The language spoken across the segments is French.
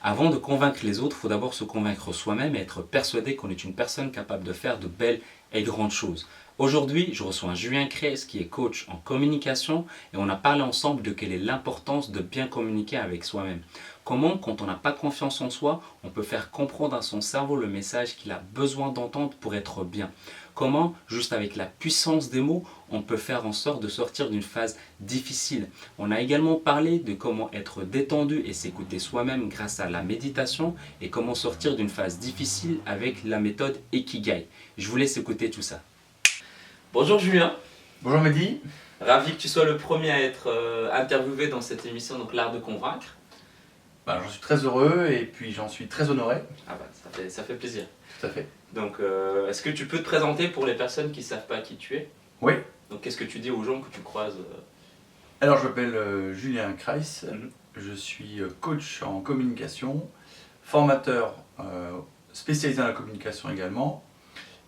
Avant de convaincre les autres, il faut d'abord se convaincre soi-même et être persuadé qu'on est une personne capable de faire de belles et grandes choses. Aujourd'hui, je reçois Julien Kress qui est coach en communication et on a parlé ensemble de quelle est l'importance de bien communiquer avec soi-même. Comment, quand on n'a pas confiance en soi, on peut faire comprendre à son cerveau le message qu'il a besoin d'entendre pour être bien. Comment, juste avec la puissance des mots, on peut faire en sorte de sortir d'une phase difficile. On a également parlé de comment être détendu et s'écouter soi-même grâce à la méditation et comment sortir d'une phase difficile avec la méthode Ikigai. Je vous laisse écouter tout ça. Bonjour Julien. Bonjour Mehdi. Ravi que tu sois le premier à être interviewé dans cette émission, donc l'art de convaincre. J'en suis très heureux et puis j'en suis très honoré. Ah bah, ça fait plaisir. Tout à fait. Donc, est-ce que tu peux te présenter pour les personnes qui ne savent pas qui tu es? Oui. Donc, qu'est-ce que tu dis aux gens que tu croises? Alors je m'appelle Julien Kress. Mhm. Je suis coach en communication, formateur spécialisé dans la communication également,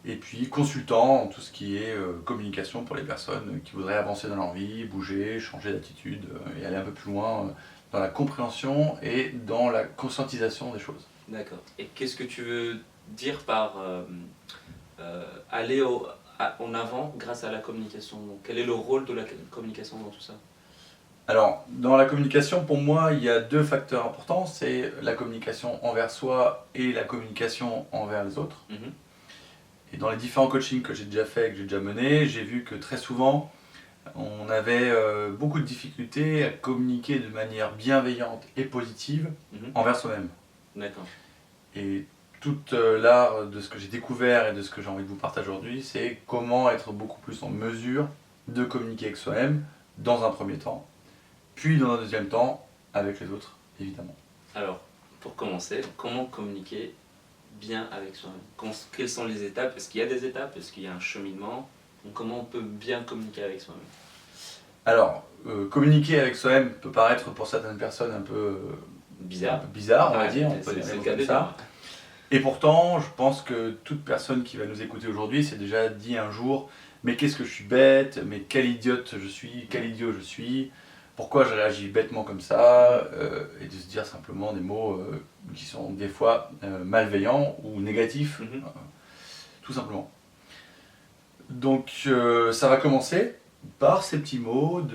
et puis consultant en tout ce qui est communication pour les personnes qui voudraient avancer dans leur vie, bouger, changer d'attitude et aller un peu plus loin dans la compréhension et dans la conscientisation des choses. D'accord. Et qu'est-ce que tu veux dire par aller en avant grâce à la communication? Donc, quel est le rôle de la communication dans tout ça? Alors, dans la communication, pour moi, il y a deux facteurs importants, c'est la communication envers soi et la communication envers les autres. Mhm. Et dans les différents coachings que j'ai déjà fait, que j'ai déjà menés, j'ai vu que très souvent, on avait beaucoup de difficultés à communiquer de manière bienveillante et positive Mhm. envers soi-même. D'accord. Et tout l'art de ce que j'ai découvert et de ce que j'ai envie de vous partager aujourd'hui, c'est comment être beaucoup plus en mesure de communiquer avec soi-même dans un premier temps, puis dans un deuxième temps avec les autres, évidemment. Alors, pour commencer, comment communiquer bien avec soi-même? Quelles sont les étapes? Est-ce qu'il y a des étapes? Est-ce qu'il y a un cheminement? Donc, comment on peut bien communiquer avec soi-même? Alors, communiquer avec soi-même peut paraître pour certaines personnes un peu Bizarre. bizarre, on va Ouais, dire, on peut c'est dire le comme cas de ça. dire. Et pourtant, je pense que toute personne qui va nous écouter aujourd'hui s'est déjà dit un jour « Mais qu'est-ce que je suis bête, mais quel idiote je suis, quel idiot je suis, pourquoi je réagis bêtement comme ça ?» et de se dire simplement des mots qui sont des fois malveillants ou négatifs, Mhm. tout simplement. Donc ça va commencer par ces petits mots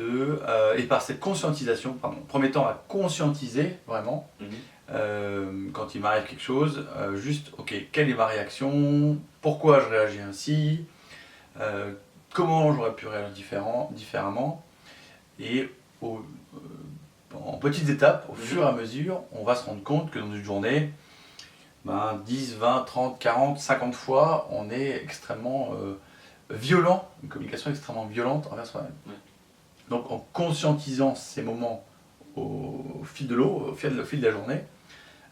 et par cette conscientisation, pardon, premier temps à conscientiser vraiment, Mhm. quand il m'arrive quelque chose, juste, ok, quelle est ma réaction, pourquoi je réagis ainsi, comment j'aurais pu réagir différemment, et en petites étapes, au fur et à mesure, on va se rendre compte que dans une journée, 10, 20, 30, 40, 50 fois, on est extrêmement violent, une communication extrêmement violente envers soi-même. Ouais. Donc en conscientisant ces moments au fil de l'eau, au fil de la journée,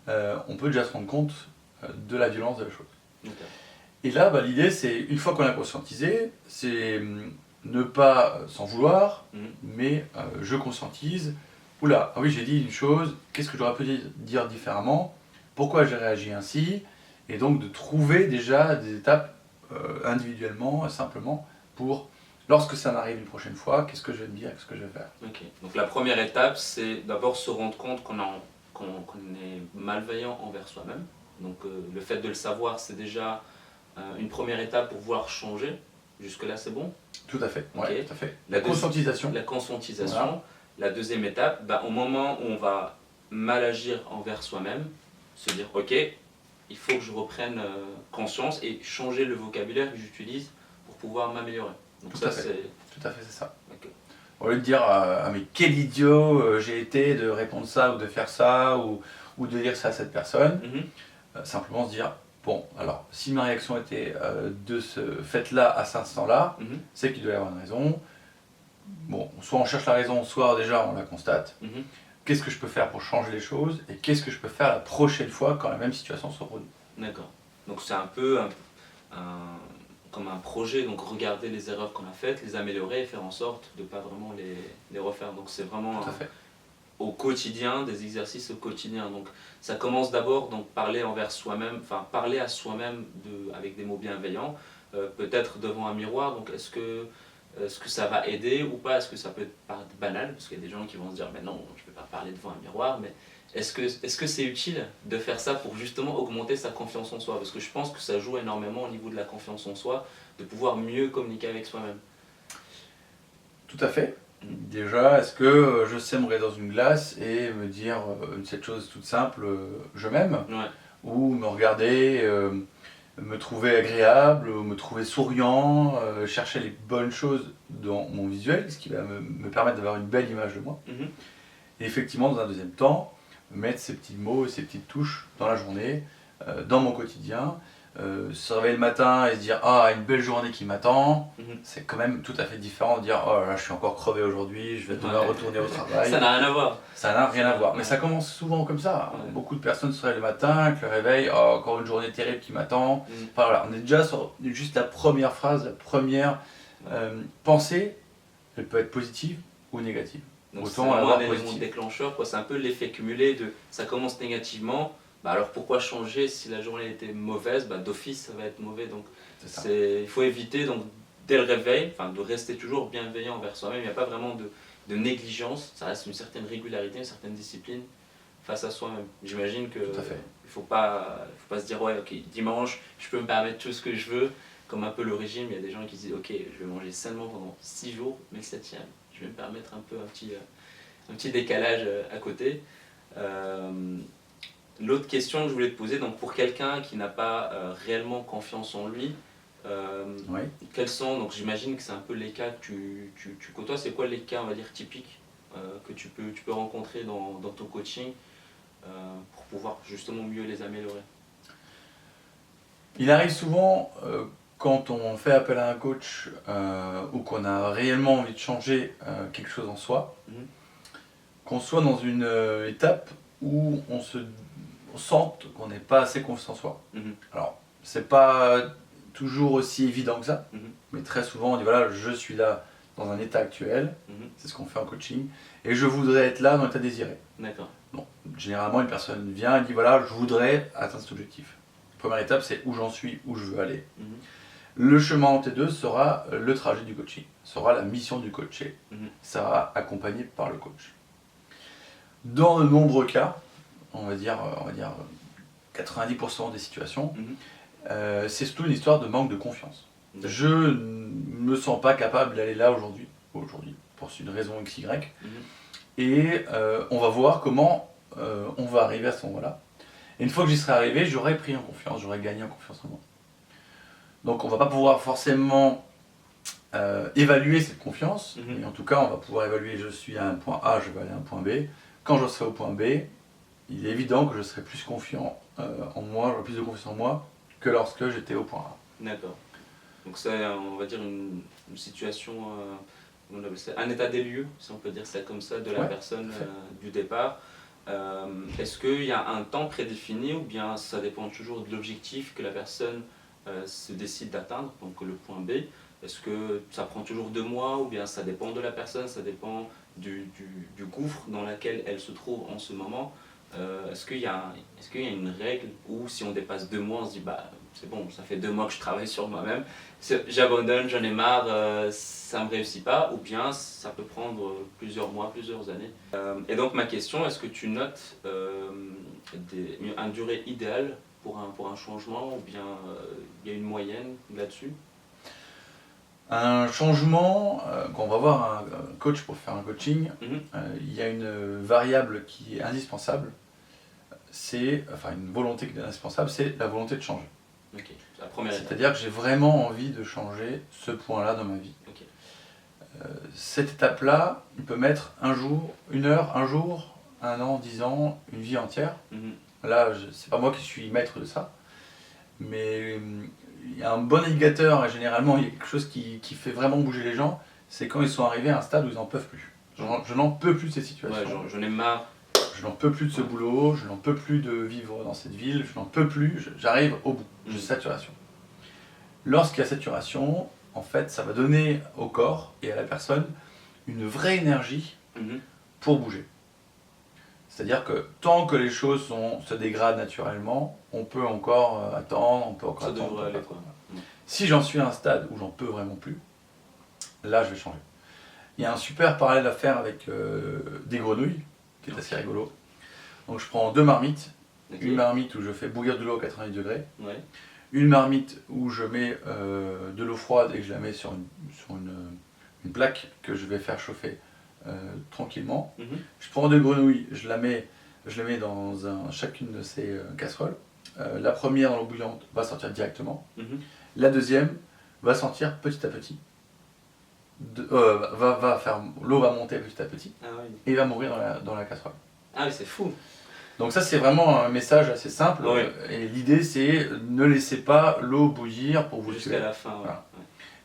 on peut déjà se rendre compte de la violence de la chose. Okay. Et là, l'idée, c'est, une fois qu'on a conscientisé, c'est ne pas s'en vouloir, mais je conscientise. Oula, ah oui, j'ai dit une chose, qu'est-ce que j'aurais pu dire différemment? Pourquoi j'ai réagi ainsi? Et donc de trouver déjà des étapes individuellement, simplement, pour, lorsque ça m'arrive une prochaine fois, qu'est-ce que je vais me dire, qu'est-ce que je vais faire? Ok. Donc la première étape, c'est d'abord se rendre compte qu'on est malveillant envers soi-même. Donc le fait de le savoir, c'est déjà une première étape pour pouvoir changer. Jusque-là, c'est bon? Tout à fait, Ok. ouais, tout à fait. La conscientisation. La conscientisation. Voilà. La deuxième étape, au moment où on va mal agir envers soi-même, se dire ok, il faut que je reprenne conscience et changer le vocabulaire que j'utilise pour pouvoir m'améliorer. Donc Tout à fait, c'est ça. Okay. Au lieu de dire ah mais quel idiot j'ai été de répondre ça ou de faire ça ou de dire ça à cette personne, simplement se dire bon, alors si ma réaction était de ce fait-là à cet instant-là, c'est qu'il doit y avoir une raison. Bon, soit on cherche la raison, soit déjà on la constate. Qu'est-ce que je peux faire pour changer les choses et qu'est-ce que je peux faire la prochaine fois quand la même situation se reproduit. D'accord. Donc c'est un peu comme un projet, donc regarder les erreurs qu'on a faites, les améliorer et faire en sorte de ne pas vraiment les refaire. Donc c'est vraiment au quotidien, des exercices au quotidien. Donc ça commence d'abord donc parler envers soi-même, enfin parler à soi-même avec des mots bienveillants, peut-être devant un miroir. Donc est-ce que ça va aider ou pas? Est-ce que ça peut être banal? Parce qu'il y a des gens qui vont se dire mais non, je ne vais pas parler devant un miroir, mais est-ce que c'est utile de faire ça pour justement augmenter sa confiance en soi? Parce que je pense que ça joue énormément au niveau de la confiance en soi, de pouvoir mieux communiquer avec soi-même. Tout à fait. Mm. Déjà, est-ce que je sais me regarder dans une glace et me dire cette chose toute simple, je m'aime, Ouais. ou me regarder, me trouver agréable, ou me trouver souriant, chercher les bonnes choses dans mon visuel, ce qui va me permettre d'avoir une belle image de moi. Mhm. Et effectivement, dans un deuxième temps, mettre ces petits mots, ces petites touches dans la journée, dans mon quotidien. Se réveiller le matin et se dire ah, une belle journée qui m'attend, Mhm. c'est quand même tout à fait différent de dire oh là, je suis encore crevé aujourd'hui, je vais devoir Ouais. retourner au travail. Ça n'a rien à voir. Ça n'a rien à voir. Ouais. Mais ça commence souvent comme ça. Ouais. Beaucoup de personnes se réveillent le matin, avec le réveil, oh, encore une journée terrible qui m'attend. Mhm. Enfin voilà, on est déjà sur juste la première phrase, la première pensée, elle peut être positive ou négative. Donc c'est Autant vraiment l'avoir un élément positive. déclencheur, quoi. C'est un peu l'effet cumulé de ça commence négativement, bah alors pourquoi changer si la journée était mauvaise, bah d'office ça va être mauvais. Donc C'est ça. il faut éviter donc dès le réveil, enfin de rester toujours bienveillant envers soi-même. Il n'y a pas vraiment de négligence, ça reste une certaine régularité, une certaine discipline face à soi-même. J'imagine que Tout à fait. il faut pas se dire ouais ok dimanche je peux me permettre tout ce que je veux, comme un peu le régime. Il y a des gens qui se disent ok je vais manger sainement pendant 6 jours, mais le 7e je vais me permettre un peu un petit décalage à côté. L'autre question que je voulais te poser, donc pour quelqu'un qui n'a pas réellement confiance en lui, Oui. quels sont, donc j'imagine que c'est un peu les cas que tu côtoies, c'est quoi les cas on va dire typiques que tu peux rencontrer dans ton coaching pour pouvoir justement mieux les améliorer? Il arrive souvent, quand on fait appel à un coach ou qu'on a réellement envie de changer quelque chose en soi, Mhm. qu'on soit dans une étape où on sente qu'on n'est pas assez confiant en soi. Mhm. Alors, c'est pas toujours aussi évident que ça, Mhm. mais très souvent on dit voilà, je suis là dans un état actuel, Mhm. c'est ce qu'on fait en coaching, et je voudrais être là dans l'état désiré. D'accord. Bon, généralement, une personne vient et dit voilà, je voudrais atteindre cet objectif. Première étape, c'est où j'en suis, où je veux aller. Mhm. Le chemin entre les deux sera le trajet du coaching, sera la mission du coaché, Mhm. sera accompagné par le coach. Dans de nombreux cas, on va dire 90% des situations, Mhm. c'est surtout une histoire de manque de confiance. D'accord. Je ne me sens pas capable d'aller là aujourd'hui, pour une raison XY, Mhm. et on va voir comment on va arriver à ce moment-là. Et une fois que j'y serai arrivé, j'aurai pris en confiance, j'aurai gagné en confiance en moi. Donc on ne va pas pouvoir forcément évaluer cette confiance, Mhm. mais en tout cas on va pouvoir évaluer je suis à un point A, je vais aller à un point B. Quand je serai au point B, il est évident que je serai plus confiant en moi, j'aurai plus de confiance en moi que lorsque j'étais au point A. D'accord. Donc c'est, on va dire, une situation, comment on appelle ça, un état des lieux, si on peut dire ça comme ça, de la Ouais, personne tout à fait. du départ. Est-ce qu'il y a un temps prédéfini ou bien ça dépend toujours de l'objectif que la personne se décide d'atteindre, donc le point B? Est-ce que ça prend toujours 2 mois ou bien ça dépend de la personne, ça dépend du gouffre dans lequel elle se trouve en ce moment? Est-ce qu'il y a une règle où si on dépasse 2 mois, on se dit bah c'est bon, ça fait 2 mois que je travaille sur moi-même, j'abandonne, j'en ai marre, ça ne me réussit pas, ou bien ça peut prendre plusieurs mois, plusieurs années. Et donc ma question, est-ce que tu notes une durée idéale pour un changement, ou bien il y a une moyenne là-dessus? Un changement, quand on va voir un coach pour faire un coaching, Mhm. il y a une variable qui est indispensable, une volonté qui est indispensable, c'est la volonté de changer. Ok, c'est la première étape. C'est-à-dire que j'ai vraiment envie de changer ce point-là dans ma vie. Ok. Cette étape-là, il peut mettre un jour, une heure, un jour, 1 an, 10 ans, une vie entière. Mhm. Là, c'est pas moi qui suis maître de ça, mais il y a un bon indicateur, et généralement il y a quelque chose qui fait vraiment bouger les gens, c'est quand ils sont arrivés à un stade où ils n'en peuvent plus. Je n'en peux plus de ces situations. Ouais, j'en ai marre. Je n'en peux plus de ce boulot, je n'en peux plus de vivre dans cette ville, je n'en peux plus, j'arrive au bout, j'ai saturation. Lorsqu'il y a saturation, en fait, ça va donner au corps et à la personne une vraie énergie Mhm. pour bouger. C'est-à-dire que tant que les choses se dégradent naturellement, on peut encore attendre, on peut encore Ça attendre. devrait aller quoi. Si j'en suis à un stade où j'en peux vraiment plus, là je vais changer. Il y a un super parallèle à faire avec des grenouilles, qui est assez rigolo. Donc je prends 2 marmites. Ok. Une marmite où je fais bouillir de l'eau à 90 degrés. Ouais. Une marmite où je mets de l'eau froide et que je la mets sur une plaque que je vais faire chauffer tranquillement. Mhm. Je prends 2 grenouilles, je les mets dans chacune de ces casseroles. La première dans l'eau bouillante va sortir directement. Mhm. La deuxième va sortir petit à petit. L'eau va monter petit à petit Ah oui. et va mourir dans la casserole. Ah oui, c'est fou. Donc ça c'est vraiment un message assez simple. Oui. Et l'idée c'est ne laissez pas l'eau bouillir pour vous Jusqu'à tuer. la fin, ouais. Voilà.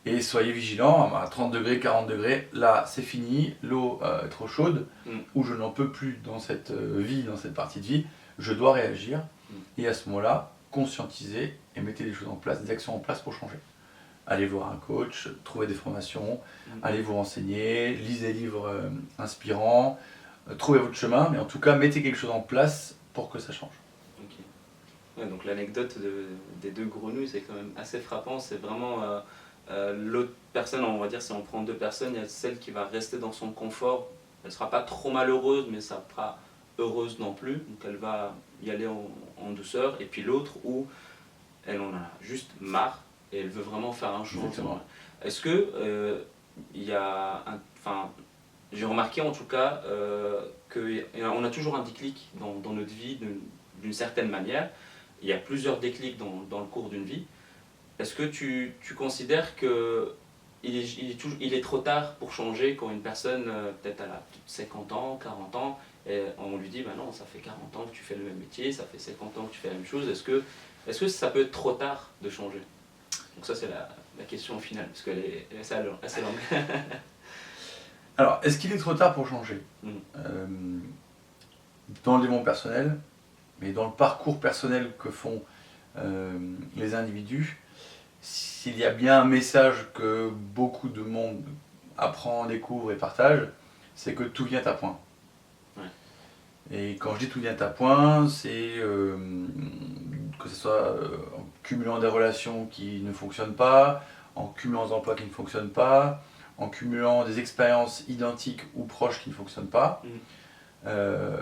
Et soyez vigilants, à 30 degrés, 40 degrés, là c'est fini, l'eau est trop chaude, ou je n'en peux plus dans cette vie, dans cette partie de vie, je dois réagir. Et à ce moment-là, conscientisez et mettez des choses en place, des actions en place pour changer. Allez voir un coach, trouvez des formations, allez vous renseigner, lisez des livres inspirants, trouvez votre chemin, mais en tout cas mettez quelque chose en place pour que ça change. Ok. Ouais, donc l'anecdote des 2 grenouilles, c'est quand même assez frappant. C'est vraiment l'autre personne, on va dire, si on prend 2 personnes, il y a celle qui va rester dans son confort. Elle ne sera pas trop malheureuse, mais ça ne sera pas heureuse non plus. Donc elle va y aller en douceur. Et puis l'autre où elle en a juste marre et elle veut vraiment faire un changement. Exactement. Est-ce que il y a enfin, j'ai remarqué en tout cas qu'on a toujours un déclic dans notre vie d'une certaine manière. Il y a plusieurs déclics dans le cours d'une vie. Est-ce que tu considères qu'il est trop tard pour changer quand une personne, peut-être elle a 50 ans, 40 ans, et on lui dit bah non, ça fait 40 ans que tu fais le même métier, ça fait 50 ans que tu fais la même chose, est-ce que ça peut être trop tard de changer? Donc ça c'est la question finale, parce qu'elle est assez longue. Alors, est-ce qu'il est trop tard pour changer? Dans le développement personnel, mais dans le parcours personnel que font les individus, s'il y a bien un message que beaucoup de monde apprend, découvre et partage, c'est que tout vient à point. Ouais. Et quand je dis tout vient à point, c'est que ce soit en cumulant des relations qui ne fonctionnent pas, en cumulant des emplois qui ne fonctionnent pas, en cumulant des expériences identiques ou proches qui ne fonctionnent pas.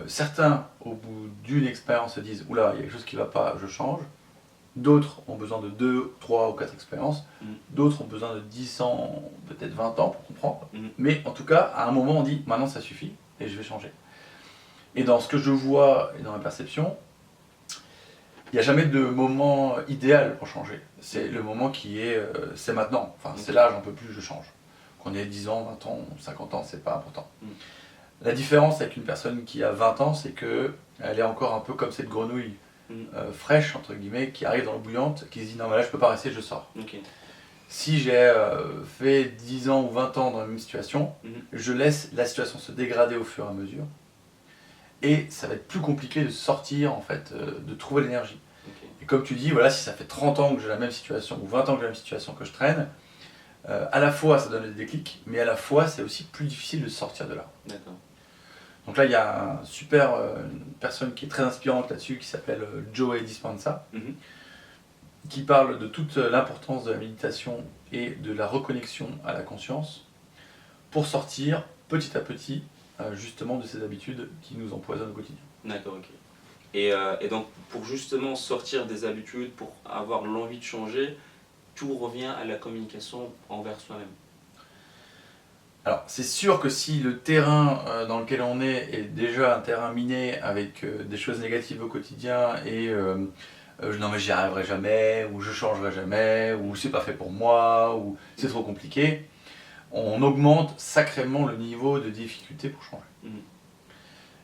Certains, au bout d'une expérience, se disent « Oula, il y a quelque chose qui ne va pas, je change ». D'autres ont besoin de 2, 3 ou 4 expériences. D'autres ont besoin de 10 ans, peut-être 20 ans pour comprendre. Mais en tout cas, à un moment, on dit « Maintenant, ça suffit et je vais changer ». Et dans ce que je vois et dans ma perception, il n'y a jamais de moment idéal pour changer. C'est le moment qui est, c'est maintenant. Enfin, c'est là, j'en peux plus, je change. Qu'on ait 10 ans, 20 ans, 50 ans, c'est pas important. La différence avec une personne qui a 20 ans, c'est qu'elle est encore un peu comme cette grenouille fraîche, entre guillemets, qui arrive dans l'eau bouillante, qui se dit non mais là je peux pas rester, je sors. Okay. Si j'ai fait 10 ans ou 20 ans dans la même situation, je laisse la situation se dégrader au fur et à mesure. Et ça va être plus compliqué de sortir, en fait, de trouver l'énergie. Okay. Et comme tu dis, voilà, si ça fait 30 ans que j'ai la même situation, ou 20 ans que j'ai la même situation que je traîne, à la fois ça donne des déclics, mais à la fois c'est aussi plus difficile de sortir de là. D'accord. Donc là, il y a une personne qui est très inspirante là-dessus, qui s'appelle Joe Dispenza, qui parle de toute l'importance de la méditation et de la reconnexion à la conscience pour sortir petit à petit justement de ces habitudes qui nous empoisonnent au quotidien. D'accord, ok. Et donc pour justement sortir des habitudes, pour avoir l'envie de changer, tout revient à la communication envers soi-même. Alors c'est sûr que si le terrain dans lequel on est déjà un terrain miné avec des choses négatives au quotidien et non mais j'y arriverai jamais, ou je changerai jamais, ou c'est pas fait pour moi, ou c'est trop compliqué, on augmente sacrément le niveau de difficulté pour changer.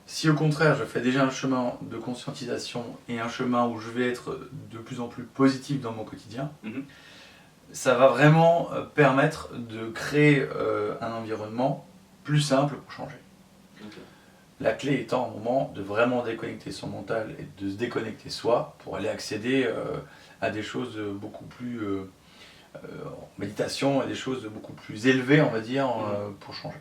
Si au contraire je fais déjà un chemin de conscientisation et un chemin où je vais être de plus en plus positif dans mon quotidien, ça va vraiment permettre de créer un environnement plus simple pour changer. Okay. La clé étant un moment de vraiment déconnecter son mental et de se déconnecter soi pour aller accéder à des choses beaucoup plus en méditation, à des choses beaucoup plus élevées, on va dire, pour changer.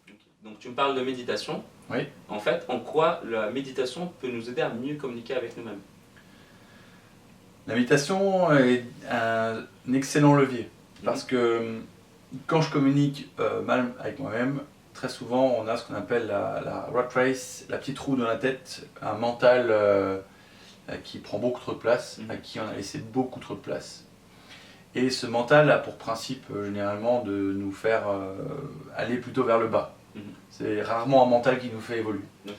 Okay. Donc tu me parles de méditation. Oui. En fait, en quoi la méditation peut nous aider à mieux communiquer avec nous-mêmes? La méditation est un excellent levier parce que quand je communique mal avec moi-même, très souvent, on a ce qu'on appelle la rat race, la petite roue dans la tête, un mental qui prend beaucoup trop de place, à qui on a laissé beaucoup trop de place. Et ce mental a pour principe généralement de nous faire aller plutôt vers le bas. C'est rarement un mental qui nous fait évoluer. Okay.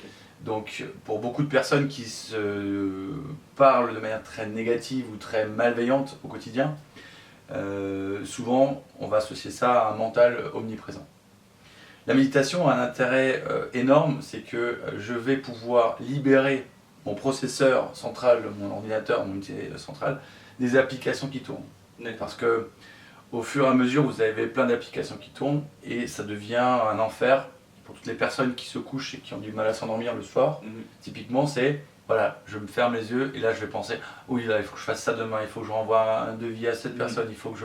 Donc pour beaucoup de personnes qui se parlent de manière très négative ou très malveillante au quotidien, souvent on va associer ça à un mental omniprésent. La méditation a un intérêt énorme, c'est que je vais pouvoir libérer mon processeur central, mon ordinateur, mon unité centrale, des applications qui tournent. Parce que au fur et à mesure, vous avez plein d'applications qui tournent et ça devient un enfer pour toutes les personnes qui se couchent et qui ont du mal à s'endormir le soir. Typiquement, c'est voilà, je me ferme les yeux et là je vais penser oui, là il faut que je fasse ça demain, il faut que je renvoie un devis à cette personne, il faut que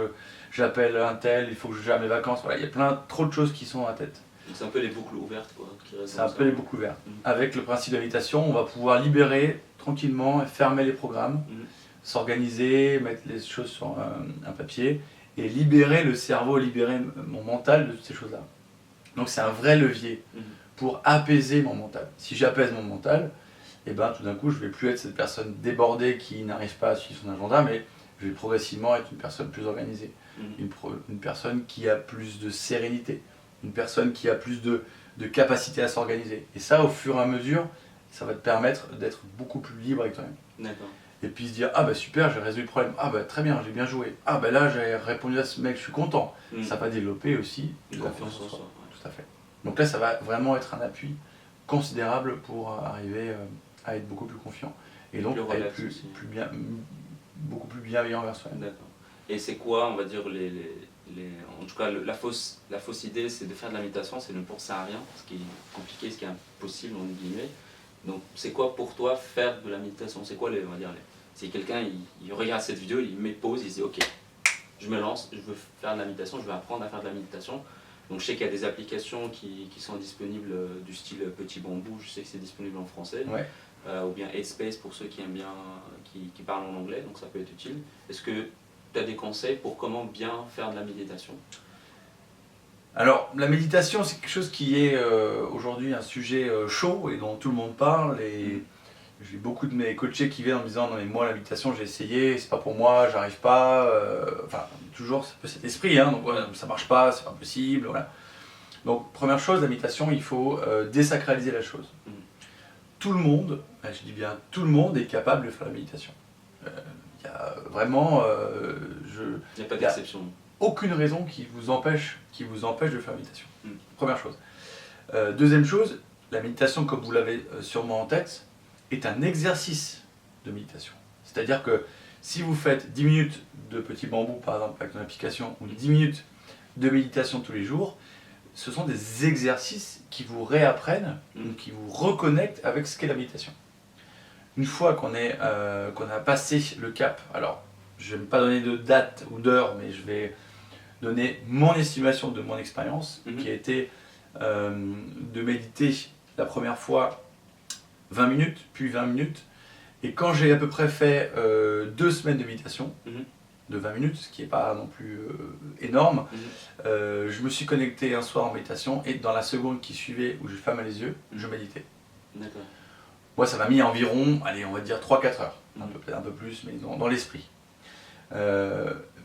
j'appelle un tel, il faut que je gère mes vacances. Voilà, il y a trop de choses qui sont dans la tête. Donc c'est un peu les boucles ouvertes quoi. C'est un peu les boucles ouvertes. Avec le principe de la méditation, on va pouvoir libérer tranquillement et fermer les programmes, s'organiser, mettre les choses sur un papier et libérer le cerveau, libérer mon mental de toutes ces choses-là. Donc c'est un vrai levier pour apaiser mon mental. Si j'apaise mon mental, et ben tout d'un coup je ne vais plus être cette personne débordée qui n'arrive pas à suivre son agenda, mais je vais progressivement être une personne plus organisée, une personne qui a plus de sérénité, une personne qui a plus de capacité à s'organiser. Et ça, au fur et à mesure, ça va te permettre d'être beaucoup plus libre avec toi-même. D'accord. Et puis se dire, ah bah super, j'ai résolu le problème, ah bah très bien, j'ai bien joué, ah bah là j'ai répondu à ce mec, je suis content. Ça va développer aussi de la confiance en soi. Tout à fait. Donc là, ça va vraiment être un appui considérable pour arriver à être beaucoup plus confiant. Et donc à être beaucoup plus bienveillant envers soi-même. D'accord. Et c'est quoi, on va dire, en tout cas, la fausse idée, c'est de faire de la méditation, c'est ne penser à rien, ce qui est compliqué, ce qui est impossible, entre guillemets. Donc, c'est quoi pour toi faire de la méditation? C'est quoi, on va dire, si quelqu'un il regarde cette vidéo, il met pause, il se dit ok, je me lance, je veux faire de la méditation, je veux apprendre à faire de la méditation. Donc, je sais qu'il y a des applications qui sont disponibles du style Petit Bambou, je sais que c'est disponible en français. Ouais. Ou bien Headspace pour ceux qui aiment bien, qui parlent en anglais, donc ça peut être utile. Est-ce que tu as des conseils pour comment bien faire de la méditation? Alors, la méditation, c'est quelque chose qui est aujourd'hui un sujet chaud et dont tout le monde parle. Et j'ai beaucoup de mes coachés qui viennent en me disant non mais moi la méditation j'ai essayé, c'est pas pour moi, j'arrive pas. Enfin, toujours c'est un peu cet esprit, hein, donc ouais, ça marche pas, c'est pas possible. Voilà. Donc, première chose, la méditation, il faut désacraliser la chose. Tout le monde, je dis bien tout le monde est capable de faire la méditation. Il y a vraiment. Il n'y a pas d'exception. Aucune raison qui vous empêche de faire la méditation. Première chose. Deuxième chose, la méditation, comme vous l'avez sûrement en tête, est un exercice de méditation. C'est-à-dire que si vous faites 10 minutes de Petit Bambou, par exemple, avec une application, ou 10 minutes de méditation tous les jours, ce sont des exercices qui vous réapprennent, qui vous reconnectent avec ce qu'est la méditation. Une fois qu'on a passé le cap, alors je ne vais pas donner de date ou d'heure, mais je vais donner mon estimation de mon expérience, qui a été de méditer la première fois 20 minutes, puis 20 minutes. Et quand j'ai à peu près fait 2 semaines de méditation, de 20 minutes, ce qui n'est pas non plus énorme, je me suis connecté un soir en méditation et dans la seconde qui suivait, où je fermais les yeux, je méditais. D'accord. Moi, ça m'a mis environ, allez, on va dire 3-4 heures, peut-être un peu plus, mais dans l'esprit.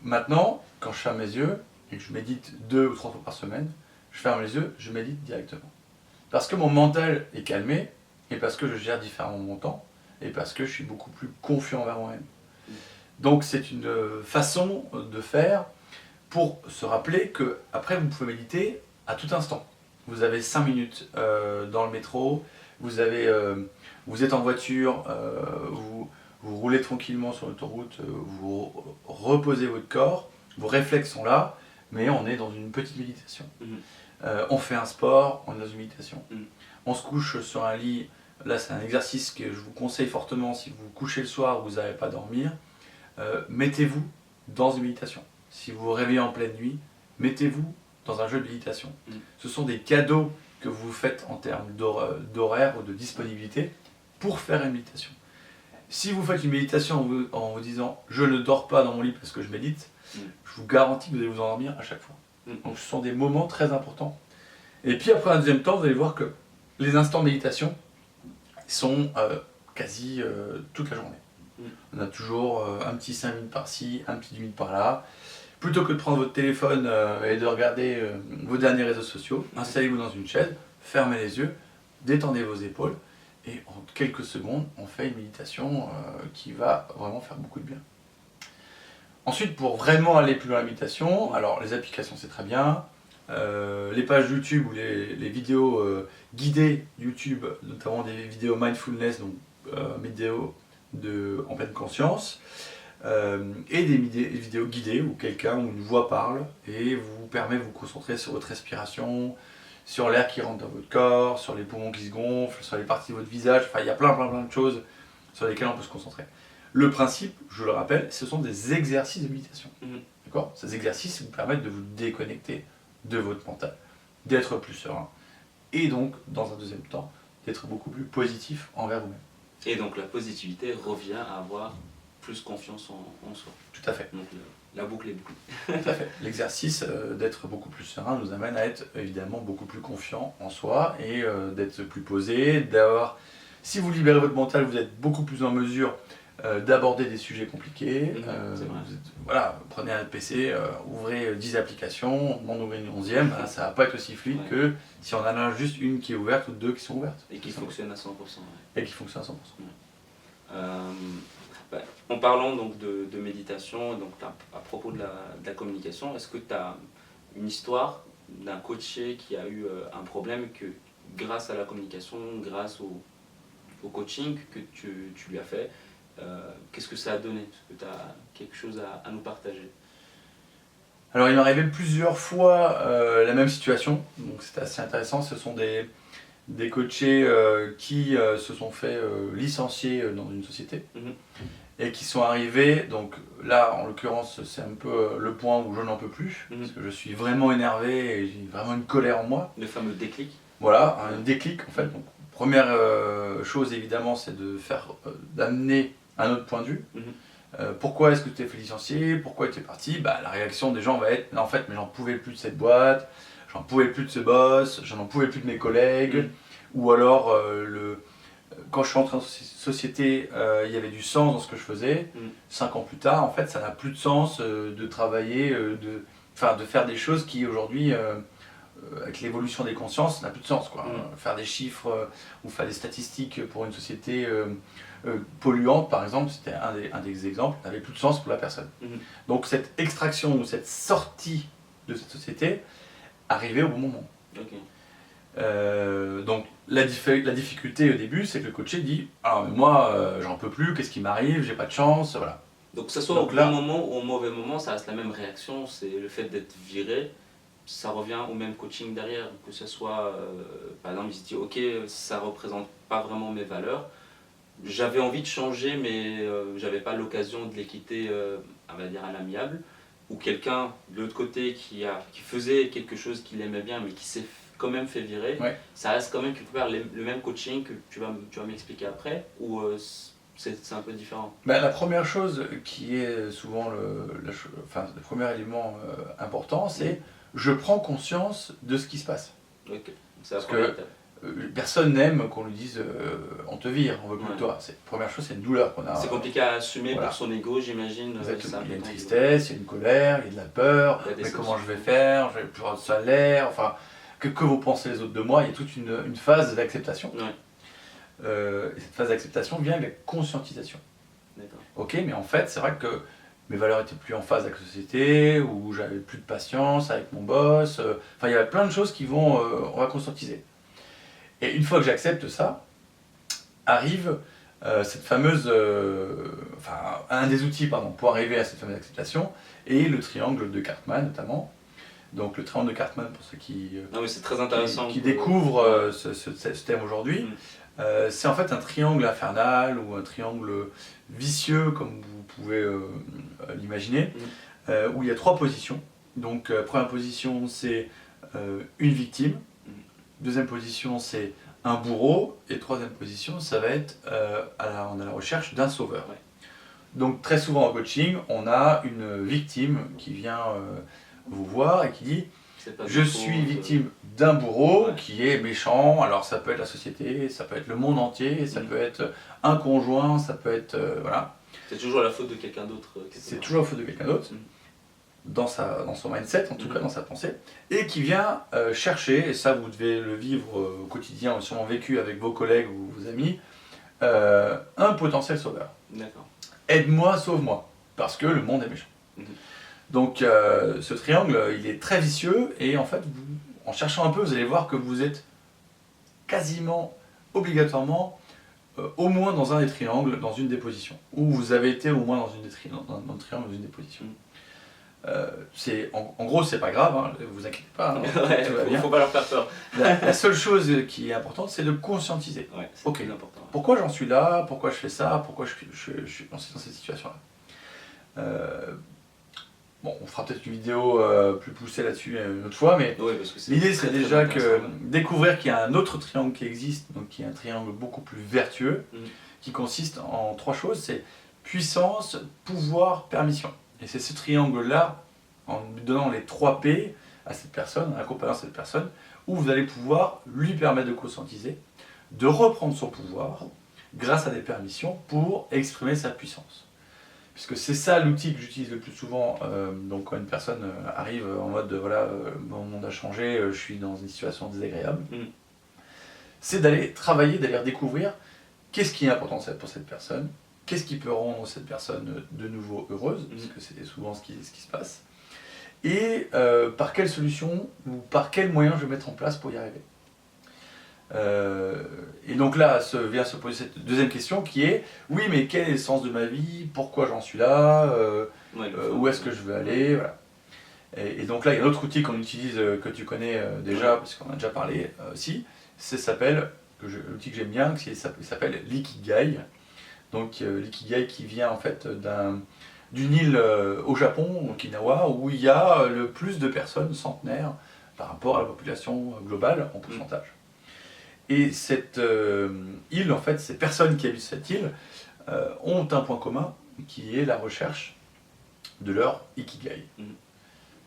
Maintenant, quand je ferme mes yeux et que je médite 2 ou 3 fois par semaine, je ferme les yeux, je médite directement. Parce que mon mental est calmé et parce que je gère différemment mon temps et parce que je suis beaucoup plus confiant envers moi-même. Donc c'est une façon de faire pour se rappeler que après vous pouvez méditer à tout instant. Vous avez 5 minutes dans le métro, vous êtes en voiture, vous roulez tranquillement sur l'autoroute, vous reposez votre corps, vos réflexes sont là, mais on est dans une petite méditation. On fait un sport, on est dans une méditation. On se couche sur un lit, là c'est un exercice que je vous conseille fortement si vous vous couchez le soir, vous n'arrivez pas à dormir. Mettez-vous dans une méditation. Si vous vous réveillez en pleine nuit, mettez-vous dans un jeu de méditation. Ce sont des cadeaux que vous faites en termes d'horaire ou de disponibilité pour faire une méditation. Si vous faites une méditation en vous disant « je ne dors pas dans mon lit parce que je médite », je vous garantis que vous allez vous endormir à chaque fois. Donc ce sont des moments très importants. Et puis après un deuxième temps, vous allez voir que les instants de méditation sont quasi toute la journée. On a toujours un petit 5 minutes par-ci, un petit 10 minutes par-là. Plutôt que de prendre votre téléphone et de regarder vos derniers réseaux sociaux, installez-vous dans une chaise, fermez les yeux, détendez vos épaules et en quelques secondes, on fait une méditation qui va vraiment faire beaucoup de bien. Ensuite, pour vraiment aller plus loin dans la méditation, alors les applications c'est très bien, les pages YouTube ou les vidéos guidées YouTube, notamment des vidéos mindfulness, donc vidéos en pleine conscience, et des vidéos guidées où quelqu'un ou une voix parle et vous permet de vous concentrer sur votre respiration, sur l'air qui rentre dans votre corps, sur les poumons qui se gonflent, sur les parties de votre visage, enfin il y a plein de choses sur lesquelles on peut se concentrer. Le principe, je le rappelle, ce sont des exercices de méditation. D'accord ? Ces exercices vous permettent de vous déconnecter de votre mental, d'être plus serein et donc, dans un deuxième temps, d'être beaucoup plus positif envers vous-même. Et donc la positivité revient à avoir plus confiance en soi. Tout à fait. Donc la boucle est bouclée. Tout à fait. L'exercice d'être beaucoup plus serein nous amène à être évidemment beaucoup plus confiant en soi et d'être plus posé, d'avoir... Si vous libérez votre mental, vous êtes beaucoup plus en mesure d'aborder des sujets compliqués. Voilà, prenez un PC, ouvrez 10 applications, m'en ouvrez une 11e, ben, ça va pas être aussi fluide que si on en a juste une qui est ouverte ou deux qui sont ouvertes. Et qui fonctionnent à 100%. Et qui fonctionnent à 100%. En parlant donc de méditation, donc à propos de la communication, est-ce que tu as une histoire d'un coaché qui a eu un problème que grâce à la communication, grâce au coaching que tu lui as fait, qu'est-ce que ça a donné? Est-ce que tu as quelque chose à nous partager? Alors il m'est arrivé plusieurs fois la même situation, donc c'était assez intéressant. Ce sont des coachés qui se sont fait licencier dans une société et qui sont arrivés, donc là en l'occurrence c'est un peu le point où je n'en peux plus, parce que je suis vraiment énervé et j'ai vraiment une colère en moi. Le fameux déclic. Voilà, un déclic en fait. Donc, première chose évidemment c'est d'amener un autre point de vue. Pourquoi est-ce que tu t'es fait licencier? Pourquoi tu es parti? Bah, la réaction des gens va être en fait, mais j'en pouvais plus de cette boîte, j'en pouvais plus de ce boss, j'en pouvais plus de mes collègues, ou alors quand je suis rentré dans cette société, il y avait du sens dans ce que je faisais. 5 ans plus tard, en fait, ça n'a plus de sens de travailler, de faire des choses qui aujourd'hui, avec l'évolution des consciences, n'a plus de sens, quoi. Faire des chiffres ou faire des statistiques pour une société polluante, par exemple, c'était un des exemples, n'avait plus de sens pour la personne. Donc cette extraction ou cette sortie de cette société arrivait au bon moment. Donc la difficulté au début, c'est que le coaché dit « Alors mais moi, j'en peux plus, qu'est-ce qui m'arrive, j'ai pas de chance, voilà ». Donc que ce soit au bon moment ou au mauvais moment, ça reste la même réaction, c'est le fait d'être viré, ça revient au même coaching derrière, que ce soit, par exemple, il se dit « Ok, ça représente pas vraiment mes valeurs ». J'avais envie de changer, mais j'avais pas l'occasion de les quitter, on va dire, à l'amiable. Ou quelqu'un de l'autre côté qui faisait quelque chose qu'il aimait bien, mais qui s'est quand même fait virer. Ça reste quand même quelque part le même coaching que tu vas m'expliquer après, ou c'est un peu différent? La première chose qui est souvent le premier élément important, c'est je prends conscience de ce qui se passe. C'est la première étape. Personne n'aime qu'on lui dise on te vire, on veut plus de toi. La première chose, c'est une douleur qu'on a. C'est compliqué à assumer pour son ego, j'imagine. Exactement. Il y a une tristesse, il y a une colère, il y a de la peur. Mais comment je vais faire? Je vais plus avoir de salaire. Enfin, que vont penser les autres de moi? Il y a toute une phase d'acceptation. Cette phase d'acceptation vient avec la conscientisation. Ok, mais en fait, c'est vrai que mes valeurs étaient plus en phase avec la société, ou j'avais plus de patience avec mon boss. Enfin, il y avait plein de choses qui on va conscientiser. Et une fois que j'accepte ça, arrive cette fameuse, un des outils pour arriver à cette fameuse acceptation, et le triangle de Cartman notamment. Donc le triangle de Cartman, pour ceux qui découvrent ce thème aujourd'hui, c'est en fait un triangle infernal ou un triangle vicieux, comme vous pouvez l'imaginer, où il y a 3 positions. Donc première position, c'est une victime. Deuxième position, c'est un bourreau. Et troisième position, ça va être on a la recherche d'un sauveur. Donc très souvent en coaching, on a une victime qui vient vous voir et qui dit C'est pas de Je faute, suis victime d'un bourreau ouais. qui est méchant. Alors ça peut être la société, ça peut être le monde entier, ça Mm. peut être un conjoint, ça peut être... voilà. C'est toujours la faute de quelqu'un d'autre. Quelque C'est part. toujours la faute de quelqu'un d'autre, Mm. dans son mindset, en tout Mhm. cas dans sa pensée, et qui vient chercher, et ça vous devez le vivre au quotidien, ou sûrement vécu avec vos collègues ou vos amis, un potentiel sauveur. D'accord. Aide-moi, sauve-moi, parce que le monde est méchant. Mhm. Donc ce triangle, il est très vicieux, et en fait, en cherchant un peu, vous allez voir que vous êtes quasiment, obligatoirement, au moins dans un des triangles, dans une des positions. Ou vous avez été au moins dans une des dans le triangle, dans une des positions. En gros, c'est pas grave, hein, vous inquiétez pas, hein, Ouais, tout va bien. faut pas leur faire peur. La seule chose qui est importante, c'est de conscientiser. Ouais, c'est Ok. plus important. Pourquoi j'en suis là? Pourquoi je fais ça? Pourquoi je suis dans cette situation-là? Bon, on fera peut-être une vidéo plus poussée là-dessus une autre fois, mais Ouais, parce que c'est l'idée très, c'est très déjà intéressant, que ouais. découvrir qu'il y a un autre triangle qui existe, donc qui est un triangle beaucoup plus vertueux, Mm. qui consiste en trois choses, c'est puissance, pouvoir, permission. Et c'est ce triangle-là, en lui donnant les 3 P à cette personne, en accompagnant cette personne, où vous allez pouvoir lui permettre de conscientiser, de reprendre son pouvoir grâce à des permissions pour exprimer sa puissance. Puisque c'est ça l'outil que j'utilise le plus souvent, donc quand une personne arrive en mode voilà, mon monde a changé, je suis dans une situation désagréable, Mm. c'est d'aller travailler, d'aller redécouvrir qu'est-ce qui est important pour cette personne, qu'est-ce qui peut rendre cette personne de nouveau heureuse, parce que c'est souvent ce qui se passe, et par quelle solution ou par quel moyen je vais mettre en place pour y arriver. Et donc là vient se poser cette deuxième question qui est oui, mais quel est le sens de ma vie, pourquoi j'en suis là, Ouais, où est-ce que je veux aller, voilà. Et donc là il y a un autre outil qu'on utilise que tu connais déjà parce qu'on a déjà parlé aussi, l'outil que j'aime bien, il s'appelle l'ikigai. Donc l'ikigai qui vient en fait d'une île au Japon, Okinawa, où il y a le plus de personnes centenaires par rapport à la population globale en pourcentage. Et cette île, en fait, ces personnes qui habitent cette île ont un point commun qui est la recherche de leur ikigai. Mm.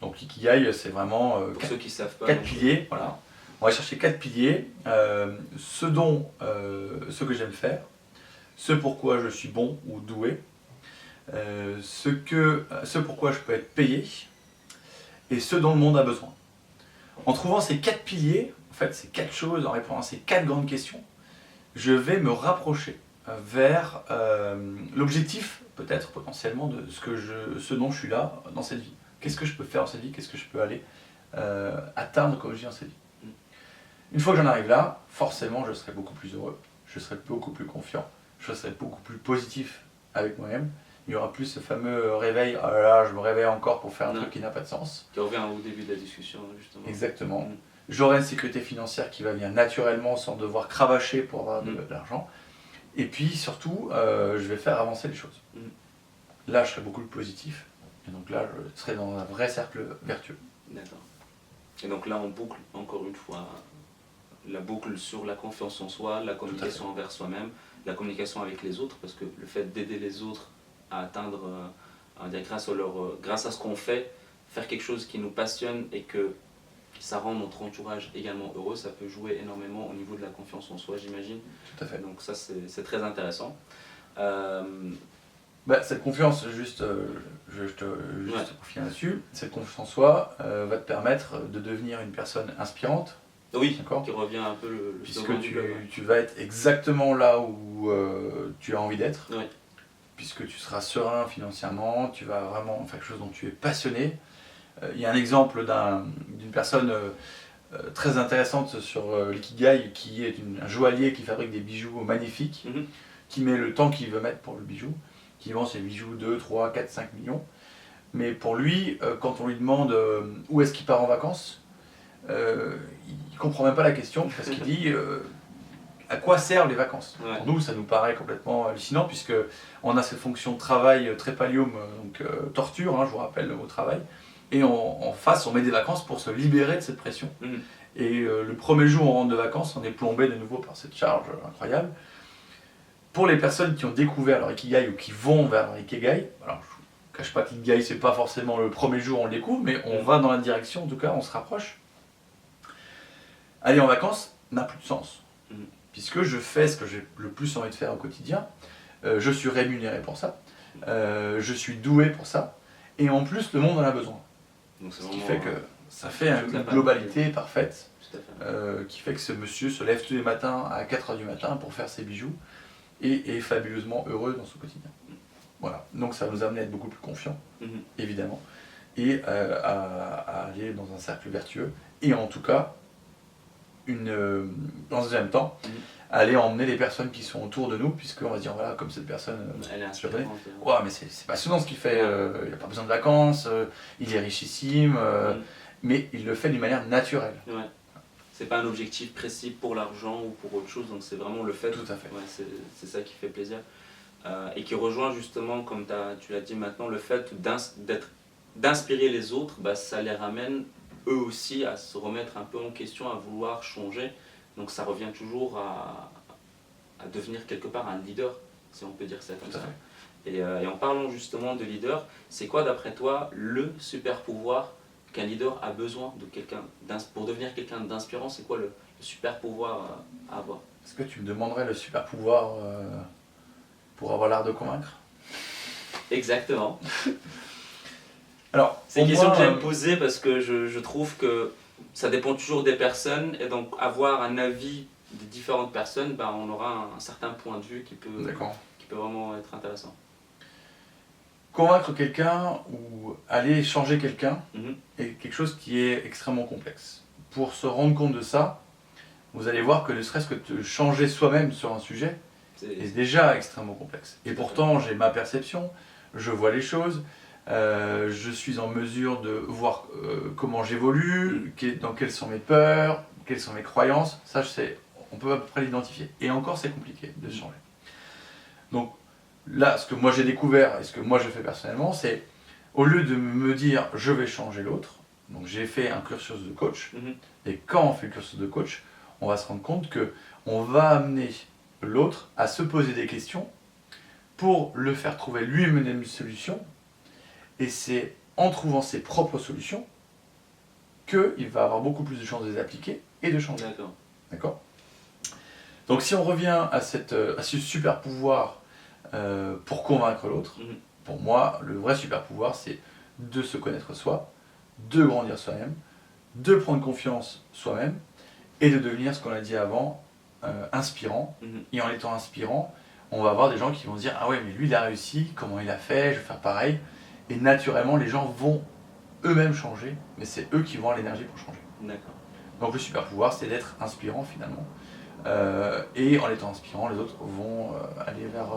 Donc l'ikigai, c'est vraiment Pour ceux qui savent pas. 4 donc, piliers. Voilà. On va chercher 4 piliers. Ce que j'aime faire, ce pourquoi je suis bon ou doué, ce pourquoi je peux être payé, et ce dont le monde a besoin. En trouvant ces 4 piliers, en fait, ces 4 choses, en répondant à ces 4 grandes questions, je vais me rapprocher vers l'objectif, peut-être potentiellement, de ce dont je suis là dans cette vie. Qu'est-ce que je peux faire dans cette vie? Qu'est-ce que je peux aller atteindre comme je dis dans cette vie? Une fois que j'en arrive là, forcément, je serai beaucoup plus heureux, je serai beaucoup plus confiant, je serai beaucoup plus positif avec moi-même. Il y aura plus ce fameux réveil, ah là là, je me réveille encore pour faire un truc qui n'a pas de sens. Qui revient au début de la discussion, justement. Exactement. Mm. J'aurai une sécurité financière qui va venir naturellement sans devoir cravacher pour avoir de l'argent. Et puis surtout, je vais faire avancer les choses. Mm. Là, je serai beaucoup plus positif. Et donc là, je serai dans un vrai cercle vertueux. D'accord. Et donc là, on boucle encore une fois la boucle sur la confiance en soi, la communication envers soi-même, la communication avec les autres, parce que le fait d'aider les autres à atteindre, grâce à ce qu'on fait, faire quelque chose qui nous passionne et que ça rend notre entourage également heureux, ça peut jouer énormément au niveau de la confiance en soi, j'imagine. Tout à fait. Donc ça, c'est très intéressant. Cette confiance, juste pour finir là-dessus, cette confiance en soi va te permettre de devenir une personne inspirante. Oui, d'accord, qui revient un peu le puisque slogan du club. tu vas être exactement là où tu as envie d'être, Oui. puisque tu seras serein financièrement, tu vas vraiment faire quelque chose dont tu es passionné. Il y a un exemple d'une personne très intéressante sur l'ikigai qui est un joaillier qui fabrique des bijoux magnifiques, Mhm. qui met le temps qu'il veut mettre pour le bijou, qui vend ses bijoux 2, 3, 4, 5 millions. Mais pour lui, quand on lui demande où est-ce qu'il part en vacances, il ne comprend même pas la question, parce qu'il dit à quoi servent les vacances. Ouais. Pour nous, ça nous paraît complètement hallucinant, puisque on a cette fonction de travail trépalium, donc torture, hein, je vous rappelle le mot travail, et en face, on met des vacances pour se libérer de cette pression. Mhm. Et le premier jour où on rentre de vacances, on est plombé de nouveau par cette charge incroyable. Pour les personnes qui ont découvert leur ikigai ou qui vont vers leur ikigai, alors ne cache pas qu'Ikigai, c'est pas forcément le premier jour on le découvre, mais on va dans la direction, en tout cas, on se rapproche. Aller en vacances n'a plus de sens. Puisque je fais ce que j'ai le plus envie de faire au quotidien, je suis rémunéré pour ça, je suis doué pour ça, et en plus, le monde en a besoin. Donc, Ce qui fait que ça fait une globalité parfaite, qui fait que ce monsieur se lève tous les matins à 4h du matin pour faire ses bijoux, et est fabuleusement heureux dans son quotidien. Voilà, donc ça nous a amené à être beaucoup plus confiants, évidemment, et à aller dans un cercle vertueux, et en tout cas, dans un deuxième temps, aller emmener les personnes qui sont autour de nous, puisqu'on va se dire, voilà, comme cette personne, elle est je la connais, inspirante. ouais, mais c'est passionnant ce qu'il fait, il n'a pas besoin de vacances, il est richissime, mais il le fait d'une manière naturelle. Ouais. C'est pas un objectif précis pour l'argent ou pour autre chose, donc c'est vraiment le fait. Tout à fait. Ouais, c'est ça qui fait plaisir. Et qui rejoint justement, comme tu l'as dit maintenant, le fait d'inspirer les autres, bah, ça les ramène eux aussi à se remettre un peu en question, à vouloir changer. Donc ça revient toujours à devenir quelque part un leader, si on peut dire ça comme ça. Et en parlant justement de leader, c'est quoi d'après toi le super pouvoir qu'un leader a besoin de quelqu'un pour devenir quelqu'un d'inspirant? C'est quoi le super pouvoir à avoir? Est-ce que tu me demanderais le super pouvoir pour avoir l'art de convaincre? Exactement. Alors, c'est une question que j'aime poser parce que je trouve que ça dépend toujours des personnes, et donc avoir un avis de différentes personnes, bah, on aura un certain point de vue qui peut vraiment être intéressant. Convaincre quelqu'un ou aller changer quelqu'un est quelque chose qui est extrêmement complexe. Pour se rendre compte de ça, vous allez voir que ne serait-ce que de changer soi-même sur un sujet est déjà extrêmement complexe. Et pourtant, j'ai ma perception, je vois les choses, je suis en mesure de voir comment j'évolue, dans quelles sont mes peurs, quelles sont mes croyances. Ça, on peut à peu près l'identifier. Et encore, c'est compliqué de changer. Donc là, ce que moi j'ai découvert et ce que moi je fais personnellement, c'est au lieu de me dire je vais changer l'autre, donc j'ai fait un cursus de coach, et quand on fait le cursus de coach, on va se rendre compte qu'on va amener l'autre à se poser des questions pour le faire trouver lui-même une solution, et c'est en trouvant ses propres solutions qu'il va avoir beaucoup plus de chances de les appliquer et de changer. D'accord ? Donc si on revient à ce super pouvoir pour convaincre l'autre, pour moi, le vrai super pouvoir, c'est de se connaître soi, de grandir soi-même, de prendre confiance soi-même, et de devenir, ce qu'on a dit avant, inspirant. Et en étant inspirant, on va avoir des gens qui vont se dire « Ah ouais, mais lui, il a réussi, comment il a fait, je vais faire pareil ». Et naturellement, les gens vont eux-mêmes changer, mais c'est eux qui vont avoir l'énergie pour changer. Donc le super pouvoir, c'est d'être inspirant finalement. Et en étant inspirant, les autres vont aller vers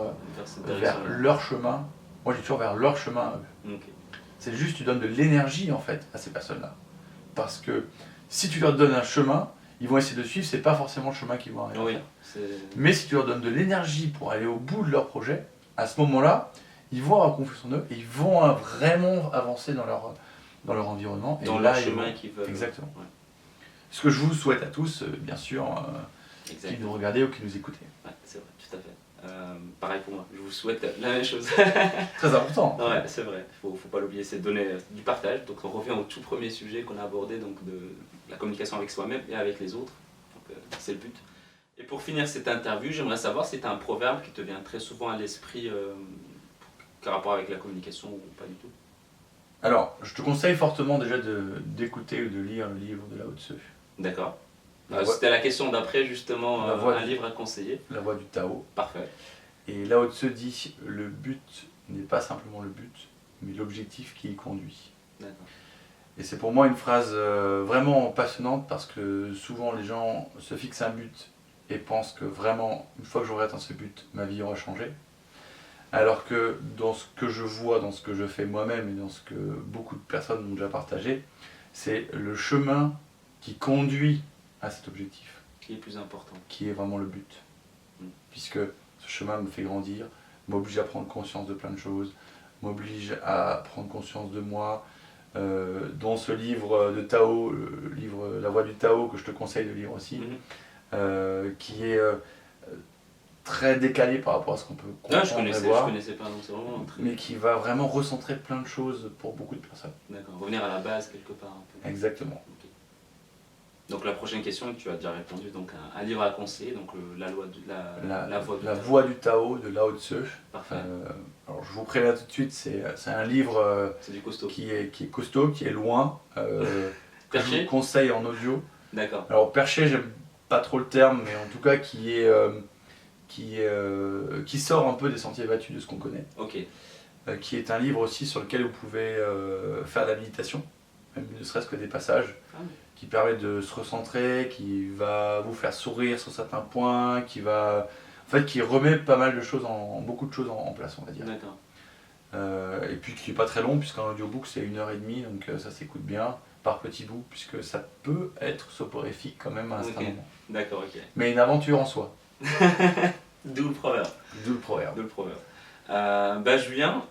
leur chemin. Moi, je dis toujours vers leur chemin. C'est juste, tu donnes de l'énergie en fait à ces personnes-là. Parce que si tu leur donnes un chemin, ils vont essayer de suivre, c'est pas forcément le chemin qu'ils vont arriver à faire. Mais si tu leur donnes de l'énergie pour aller au bout de leur projet, à ce moment-là, ils vont avoir confiance en eux et ils vont vraiment avancer dans leur environnement. Dans leur chemin qu'ils veulent. Exactement. Ce que je vous souhaite à tous, bien sûr, qui nous regardez ou qui nous écoutez. Ouais, c'est vrai, tout à fait. Pareil pour moi, je vous souhaite la même chose. Très important. Ouais, c'est vrai, faut pas l'oublier, c'est de donner du partage. Donc on revient au tout premier sujet qu'on a abordé, donc de la communication avec soi-même et avec les autres. Donc c'est le but. Et pour finir cette interview, j'aimerais savoir si tu as un proverbe qui te vient très souvent à l'esprit par rapport avec la communication ou pas du tout. Alors, je te conseille fortement déjà d'écouter ou de lire le livre de Lao Tzu. D'accord. C'était la question d'après, justement, un livre à conseiller. La voie du Tao. Parfait. Et Lao Tzu dit, le but n'est pas simplement le but, mais l'objectif qui y conduit. D'accord. Et c'est pour moi une phrase vraiment passionnante parce que souvent les gens se fixent un but et pensent que vraiment, une fois que j'aurai atteint ce but, ma vie aura changé. Alors que dans ce que je vois, dans ce que je fais moi-même et dans ce que beaucoup de personnes m'ont déjà partagé, c'est le chemin qui conduit à cet objectif. Qui est plus important. Qui est vraiment le but. Puisque ce chemin me fait grandir, m'oblige à prendre conscience de plein de choses, m'oblige à prendre conscience de moi. Dans ce livre de Tao, le livre La voie du Tao, que je te conseille de lire aussi, qui est très décalé par rapport à ce qu'on peut Ah, je comprendre et je voir, connaissais pas, donc c'est vraiment très... mais qui va vraiment recentrer plein de choses pour beaucoup de personnes. D'accord, revenir à la base quelque part un peu. Exactement. Ok. Donc la prochaine question, tu as déjà répondu, donc un livre à conseiller, donc la loi de la voie du La Tao. voie du Tao de Lao Tzu. Parfait, Alors je vous préviens tout de suite, c'est un livre c'est du costaud. qui est costaud, qui est loin, que je Perché? vous conseille en audio. D'accord, Alors perché, j'aime pas trop le terme, mais en tout cas qui sort un peu des sentiers battus de ce qu'on connaît. ok, Qui est un livre aussi sur lequel vous pouvez faire de la méditation, même ne serait-ce que des passages, ah, oui. qui permet de se recentrer, qui va vous faire sourire sur certains points, qui remet pas mal de choses, beaucoup de choses en place, on va dire. D'accord, Et puis qui n'est pas très long, puisqu'un audiobook c'est 1h30, donc ça s'écoute bien, par petits bouts, puisque ça peut être soporifique quand même à un certain ok, moment. d'accord, ok. Mais une aventure en soi, D'où le proverbe. d'où le proverbe. De le proverbe. Julien,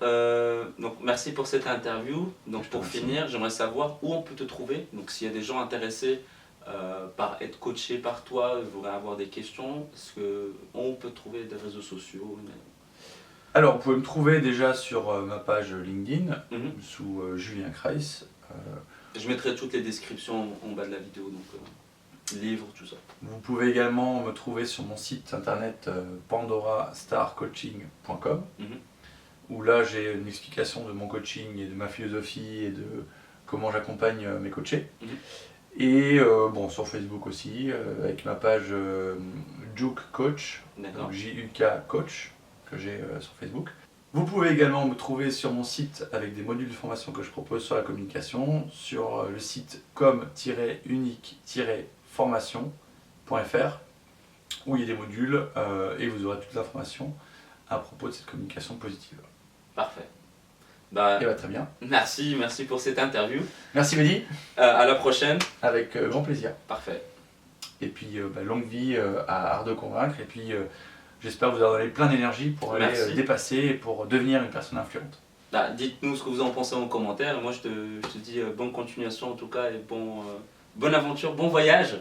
donc merci pour cette interview. Donc Je te pour remercie. finir, j'aimerais savoir où on peut te trouver. Donc s'il y a des gens intéressés par être coachés par toi, voudraient avoir des questions, est-ce que on peut trouver des réseaux sociaux? Alors, vous pouvez me trouver déjà sur ma page LinkedIn, Mhm. sous Julien Kreis. Je mettrai toutes les descriptions en bas de la vidéo, donc livres, tout ça. Vous pouvez également me trouver sur mon site internet pandorastarcoaching.com, Mhm. où là j'ai une explication de mon coaching et de ma philosophie et de comment j'accompagne mes coachés. Mhm. Et sur Facebook aussi, avec ma page Juk Coach, D'accord. donc JUK Coach, que j'ai sur Facebook. Vous pouvez également me trouver sur mon site avec des modules de formation que je propose sur la communication, sur le site com-unique-formation.fr, où il y a des modules et vous aurez toute l'information à propos de cette communication positive. Parfait. Et très bien. Merci pour cette interview. Merci Mehdi, À la prochaine. avec grand plaisir. Parfait. Et puis longue vie à Art de Convaincre, et puis j'espère vous avoir donné plein d'énergie pour aller Merci. dépasser et pour devenir une personne influente. Dites-nous ce que vous en pensez en commentaire. Moi, je te dis bonne continuation en tout cas et bonne aventure, bon voyage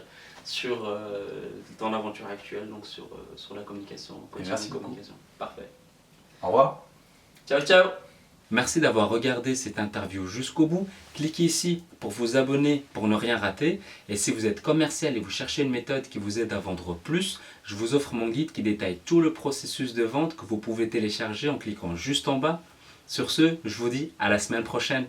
dans l'aventure actuelle, donc sur la communication, coaching merci et communication. Parfait. Au revoir. Ciao, ciao. Merci d'avoir regardé cette interview jusqu'au bout. Cliquez ici pour vous abonner pour ne rien rater. Et si vous êtes commercial et vous cherchez une méthode qui vous aide à vendre plus, je vous offre mon guide qui détaille tout le processus de vente que vous pouvez télécharger en cliquant juste en bas. Sur ce, je vous dis à la semaine prochaine.